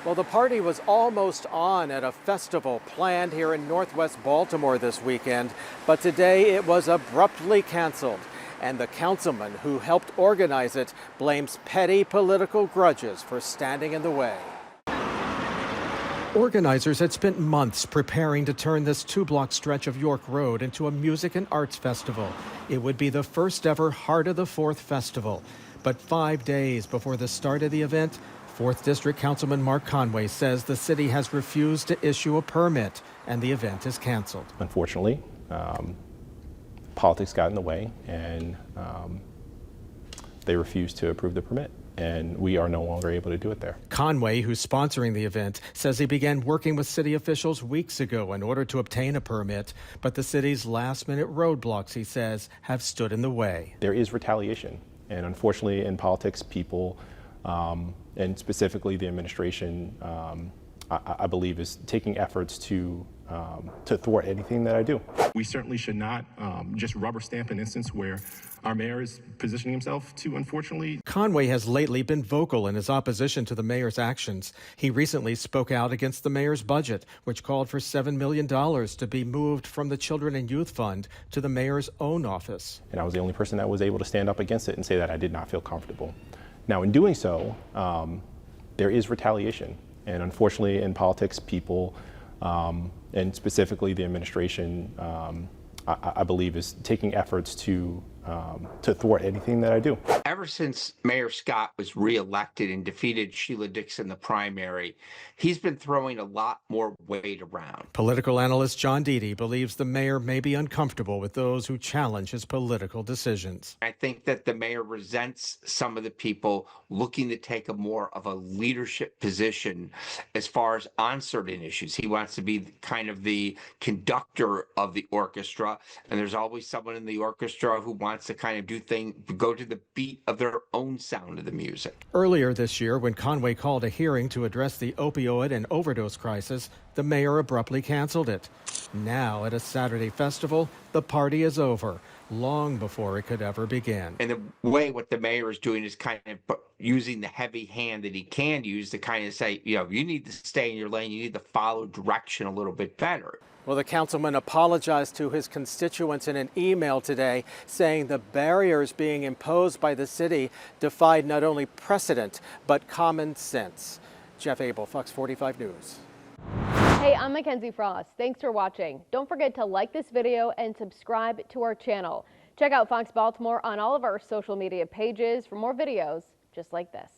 Well, the party was almost on at a festival planned here in Northwest Baltimore this weekend, but today it was abruptly canceled. And the councilman who helped organize it blames petty political grudges for standing in the way. Organizers had spent months preparing to turn this two-block stretch of York Road into a music and arts festival. It would be the first ever Heart of the Fourth festival. But 5 days before the start of the event, 4th District Councilman Mark Conway says the city has refused to issue a permit and the event is canceled. Unfortunately, politics got in the way and they refused to approve the permit, and we are no longer able to do it there. Conway, who's sponsoring the event, says he began working with city officials weeks ago in order to obtain a permit, but the city's last-minute roadblocks, he says, have stood in the way. There is retaliation, and unfortunately in politics, people, and specifically the administration, I believe is taking efforts to thwart anything that I do. We certainly should not just rubber stamp an instance where our mayor is positioning himself to, unfortunately. Conway has lately been vocal in his opposition to the mayor's actions. He recently spoke out against the mayor's budget, which called for $7 million to be moved from the Children and Youth Fund to the mayor's own office. And I was the only person that was able to stand up against it and say that I did not feel comfortable. Now, in doing so, there is retaliation. And unfortunately, in politics, people, and specifically the administration, I believe is taking efforts to thwart anything that I do. Ever since Mayor Scott was reelected and defeated Sheila Dixon in the primary, he's been throwing a lot more weight around. Political analyst John Deedy believes the mayor may be uncomfortable with those who challenge his political decisions. I think that the mayor resents some of the people looking to take a more of a leadership position as far as on certain issues. He wants to be kind of the conductor of the orchestra, and there's always someone in the orchestra who wants to kind of do things, go to the beat of their own sound of the music. Earlier this year, when Conway called a hearing to address the opioid and overdose crisis, the mayor abruptly canceled it. Now, at a Saturday festival, the party is over, long before it could ever begin. And the way what the mayor is doing is kind of using the heavy hand that he can use to kind of say, you know, you need to stay in your lane, you need to follow direction a little bit better. Well, the councilman apologized to his constituents in an email today, saying the barriers being imposed by the city defied not only precedent, but common sense. Jeff Abel, Fox 45 News. Hey, I'm Mackenzie Frost. Thanks for watching. Don't forget to like this video and subscribe to our channel. Check out Fox Baltimore on all of our social media pages for more videos just like this.